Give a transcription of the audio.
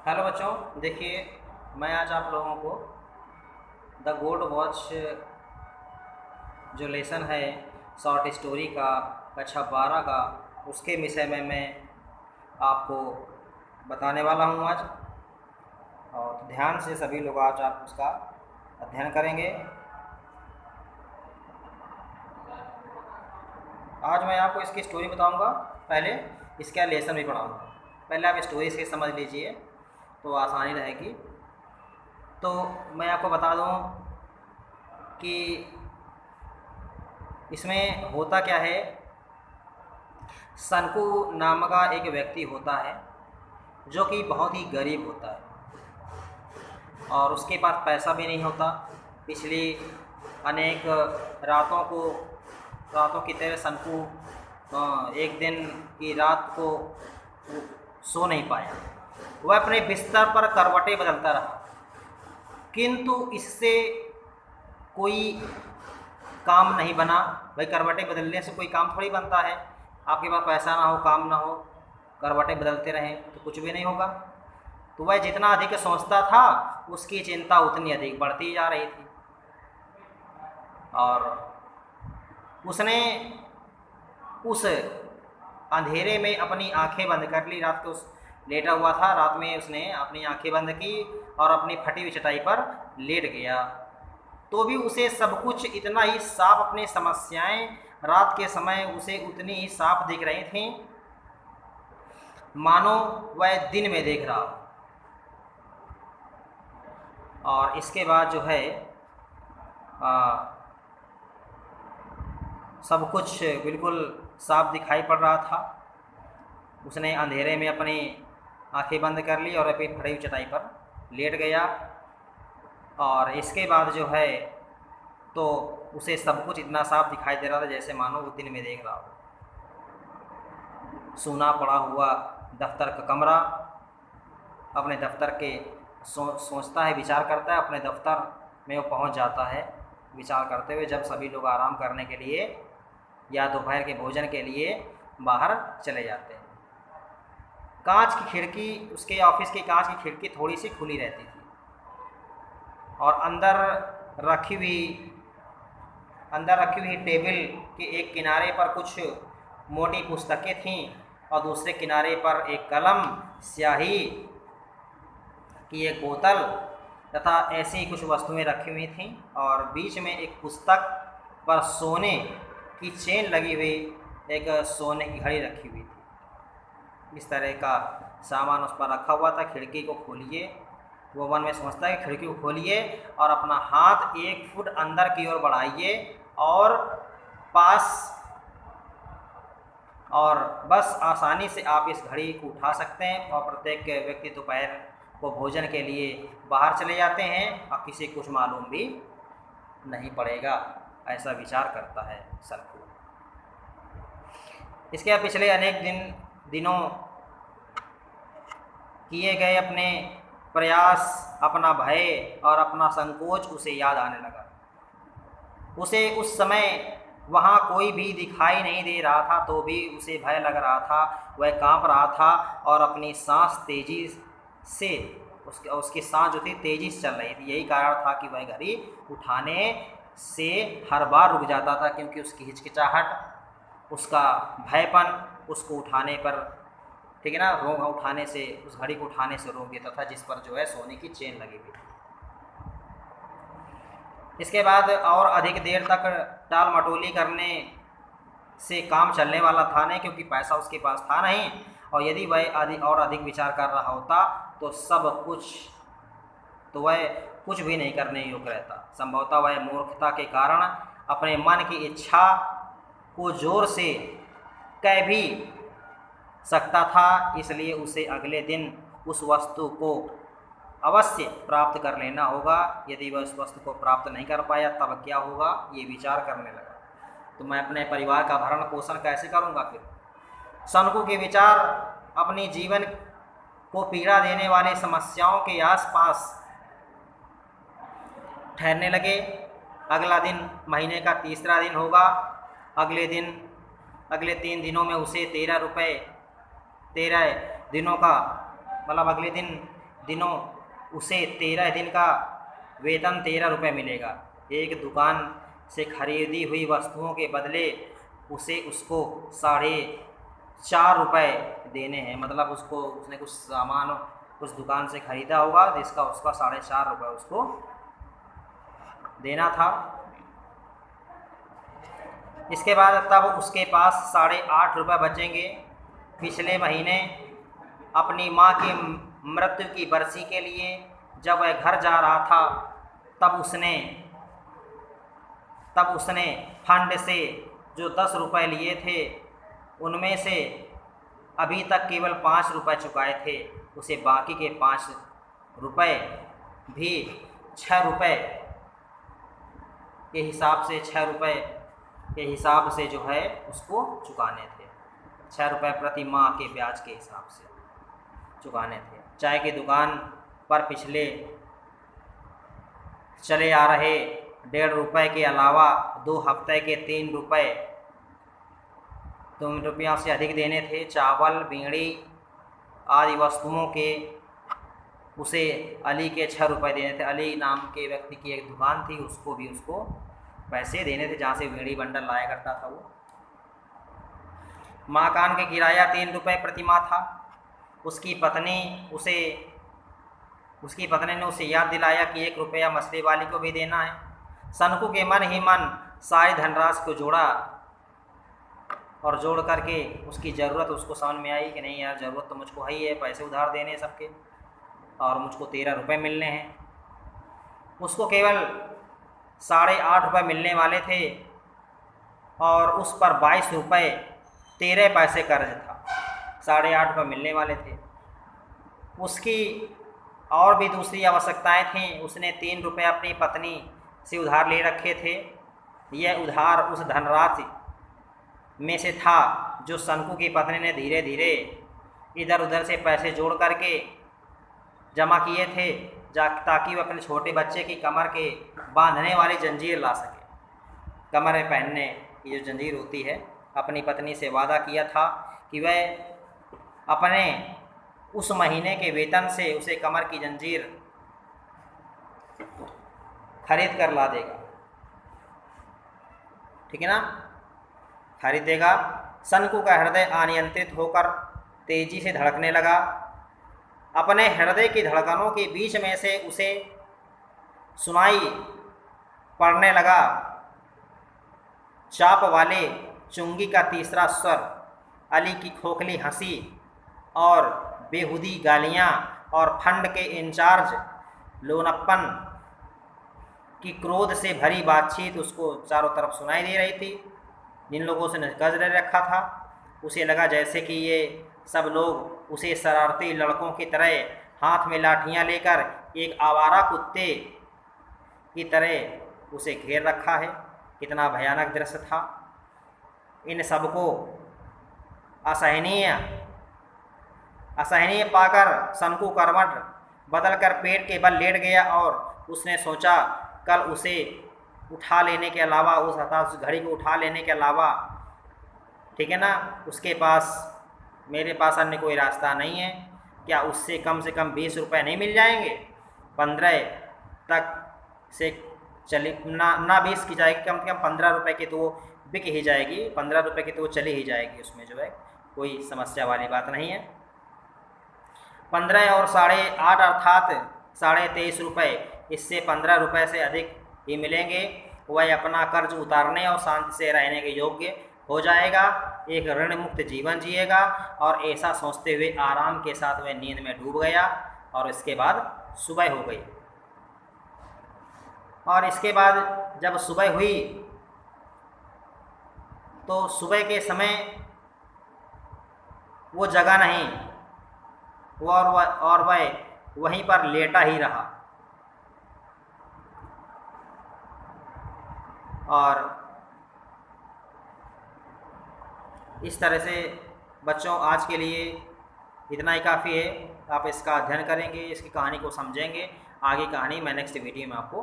Hello बच्चों, देखिए मैं आज आप लोगों को द गोल्ड वॉच जो लेसन है शॉर्ट स्टोरी का कक्षा 12 का, उसके विषय में मैं आपको बताने वाला हूँ आज। और ध्यान से सभी लोग आज आप उसका अध्ययन करेंगे। आज मैं आपको इसकी स्टोरी बताऊँगा, पहले इसका लेसन भी पढ़ाऊँगा। पहले आप स्टोरी से समझ लीजिए तो आसानी रहेगी। तो मैं आपको बता दूँ कि इसमें होता क्या है। सनकू नाम का एक व्यक्ति होता है जो कि बहुत ही गरीब होता है और उसके पास पैसा भी नहीं होता। पिछली अनेक रातों की तरह सनकू एक दिन की रात को सो नहीं पाया। वह अपने बिस्तर पर करवटें बदलता रहा, किंतु इससे कोई काम नहीं बना। भाई, करवटें बदलने से कोई काम थोड़ी बनता है। आपके पास पैसा ना हो, काम ना हो, करवटें बदलते रहें तो कुछ भी नहीं होगा। तो वह जितना अधिक सोचता था उसकी चिंता उतनी अधिक बढ़ती जा रही थी। और उसने उस अंधेरे में अपनी आंखें बंद कर ली। रात को उस लेटा हुआ था, रात में उसने अपनी आंखें बंद की और अपनी फटी हुई चटाई पर लेट गया। तो भी उसे सब कुछ इतना ही साफ, अपनी समस्याएं रात के समय उसे उतनी ही साफ दिख रही थीं मानो वह दिन में देख रहा हो। और इसके बाद जो है सब कुछ बिल्कुल साफ दिखाई पड़ रहा था। उसने अंधेरे में अपनी आंखें बंद कर ली और अपनी फटी हुई चटाई पर लेट गया। और इसके बाद जो है तो उसे सब कुछ इतना साफ दिखाई दे रहा था जैसे मानो वो दिन में देख रहा हो। सूना पड़ा हुआ दफ्तर का कमरा, अपने दफ्तर के सोचता है, विचार करता है। अपने दफ्तर में वो पहुंच जाता है विचार करते हुए, जब सभी लोग आराम करने के लिए या दोपहर के भोजन के लिए बाहर चले जाते हैं। कांच की खिड़की, उसके ऑफिस की कांच की खिड़की थोड़ी सी खुली रहती थी और अंदर रखी हुई टेबल के एक किनारे पर कुछ मोटी पुस्तकें थीं और दूसरे किनारे पर एक कलम, स्याही की एक बोतल तथा ऐसी ही कुछ वस्तुएं रखी हुई थीं। और बीच में एक पुस्तक पर सोने की चेन लगी हुई एक सोने की घड़ी रखी हुई थी। इस तरह का सामान उस पर रखा हुआ था। खिड़की को खोलिए, वो मन में सोचता है कि खिड़की को खोलिए और अपना हाथ 1 फुट अंदर की ओर बढ़ाइए और बस आसानी से आप इस घड़ी को उठा सकते हैं। और प्रत्येक व्यक्ति दोपहर को भोजन के लिए बाहर चले जाते हैं और किसी कुछ मालूम भी नहीं पड़ेगा, ऐसा विचार करता है सनकू। इसके पिछले अनेक दिनों किए गए अपने प्रयास, अपना भय और अपना संकोच उसे याद आने लगा। उसे उस समय वहाँ कोई भी दिखाई नहीं दे रहा था तो भी उसे भय लग रहा था। वह कांप रहा था और अपनी सांस तेजी से उसकी सांस जो थी तेजी से चल रही थी। यही कारण था कि वह घड़ी उठाने से हर बार रुक जाता था, क्योंकि उसकी हिचकिचाहट, उसका भयपन उसको उठाने पर, ठीक है ना, उठाने से, उस घड़ी को उठाने से रोक देता था जिस पर जो है सोने की चेन लगी हुई थी। इसके बाद और अधिक देर तक टाल मटोली करने से काम चलने वाला था नहीं, क्योंकि पैसा उसके पास था नहीं। और यदि वह अधिक विचार कर रहा होता तो वह कुछ भी नहीं करने योग्य रहता। संभवतः वह मूर्खता के कारण अपने मन की इच्छा को जोर से कह भी सकता था। इसलिए उसे अगले दिन उस वस्तु को अवश्य प्राप्त कर लेना होगा। यदि वह उस वस्तु को प्राप्त नहीं कर पाया तब क्या होगा, ये विचार करने लगा। तो मैं अपने परिवार का भरण पोषण कैसे करूँगा। फिर सनकू के विचार अपनी जीवन को पीड़ा देने वाली समस्याओं के आसपास ठहरने लगे। अगला दिन महीने का तीसरा दिन होगा। अगले 3 दिनों में उसे 13 दिनों का, मतलब अगले दिन दिनों उसे 13 दिन का वेतन 13 रुपये मिलेगा। एक दुकान से खरीदी हुई वस्तुओं के बदले उसे उसको 4.5 रुपये देने हैं। मतलब उसको उसने कुछ सामान उस दुकान से ख़रीदा होगा जिसका उसका 4.5 रुपये उसको देना था। इसके बाद तब उसके पास 8.5 रुपये बचेंगे। पिछले महीने अपनी माँ की मृत्यु की बरसी के लिए जब वह घर जा रहा था तब उसने फंड से जो 10 रुपये लिए थे उनमें से अभी तक केवल 5 रुपये चुकाए थे। उसे बाकी के 5 रुपये भी 6 रुपये के हिसाब से 6 रुपये के हिसाब से जो है उसको चुकाने थे। 6 रुपये प्रति माह के ब्याज के हिसाब से चुकाने थे। चाय की दुकान पर पिछले चले आ रहे 1.5 रुपये के अलावा 2 हफ्ते के 3 रुपया से अधिक देने थे। चावल, बीड़ी आदि वस्तुओं के उसे अली के 6 रुपये देने थे। अली नाम के व्यक्ति की एक दुकान थी, उसको भी उसको पैसे देने थे जहाँ से बीड़ी बंडल लाया करता था वो। मकान का किराया 3 रुपये प्रति माह था। उसकी पत्नी ने उसे याद दिलाया कि 1 रुपया मछली वाली को भी देना है। सनकू के मन ही मन सारी धनराशि को जोड़ा और जोड़ करके उसकी ज़रूरत उसको समझ में आई कि नहीं यार, ज़रूरत तो मुझको है ही है, पैसे उधार देने सबके और मुझको 13 रुपये मिलने हैं। उसको केवल 8.5 रुपये मिलने वाले थे और उस पर 22 रुपये 13 पैसे कर्ज था। 8.5 रुपये मिलने वाले थे। उसकी और भी दूसरी आवश्यकताएं थीं। उसने 3 रुपये अपनी पत्नी से उधार ले रखे थे। यह उधार उस धनराशि में से था जो सनकू की पत्नी ने धीरे धीरे इधर उधर से पैसे जोड़ करके जमा किए थे ताकि वह अपने छोटे बच्चे की कमर के बांधने वाली जंजीर ला सके। कमर में पहनने की जो जंजीर होती है, अपनी पत्नी से वादा किया था कि वह अपने उस महीने के वेतन से उसे कमर की जंजीर खरीद कर ला देगा। ठीक है ना, खरीद देगा। सनकू का हृदय अनियंत्रित होकर तेजी से धड़कने लगा। अपने हृदय की धड़कनों के बीच में से उसे सुनाई पड़ने लगा चाप वाले चुंगी का तीसरा स्वर, अली की खोखली हंसी और बेहुदी गालियां और फंड के इंचार्ज लोनप्पन की क्रोध से भरी बातचीत उसको चारों तरफ सुनाई दे रही थी। जिन लोगों से कर्ज ले रखा था उसे लगा जैसे कि ये सब लोग उसे शरारती लड़कों की तरह हाथ में लाठियां लेकर एक आवारा कुत्ते की तरह उसे घेर रखा है। कितना भयानक दृश्य था। इन सबको असहनीय पाकर सनकू करवट बदलकर पेट के बल लेट गया और उसने सोचा कल उसे उठा लेने के अलावा उस घड़ी को उठा लेने के अलावा, ठीक है ना, उसके पास मेरे पास अन्य कोई रास्ता नहीं है। क्या उससे कम 20 रुपये नहीं मिल जाएंगे? 15 तक से चली ना 20 की जाएगी, कम से कम 15 रुपये की तो वो बिक ही जाएगी। 15 रुपये की तो वो चली ही जाएगी, उसमें जो है कोई समस्या वाली बात नहीं है। 15 और 8.5 अर्थात 23.5 रुपये, इससे 15 रुपये से अधिक ही मिलेंगे। वह अपना कर्ज उतारने और शांति से रहने के योग्य हो जाएगा, एक ऋण मुक्त जीवन जिएगा। और ऐसा सोचते हुए आराम के साथ वह नींद में डूब गया और इसके बाद सुबह हो गई। और इसके बाद जब सुबह हुई तो सुबह के समय वो जगा नहीं और वह वहीं पर लेटा ही रहा। और इस तरह से बच्चों आज के लिए इतना ही काफ़ी है। आप इसका अध्ययन करेंगे, इसकी कहानी को समझेंगे। आगे कहानी मैं नेक्स्ट वीडियो में आपको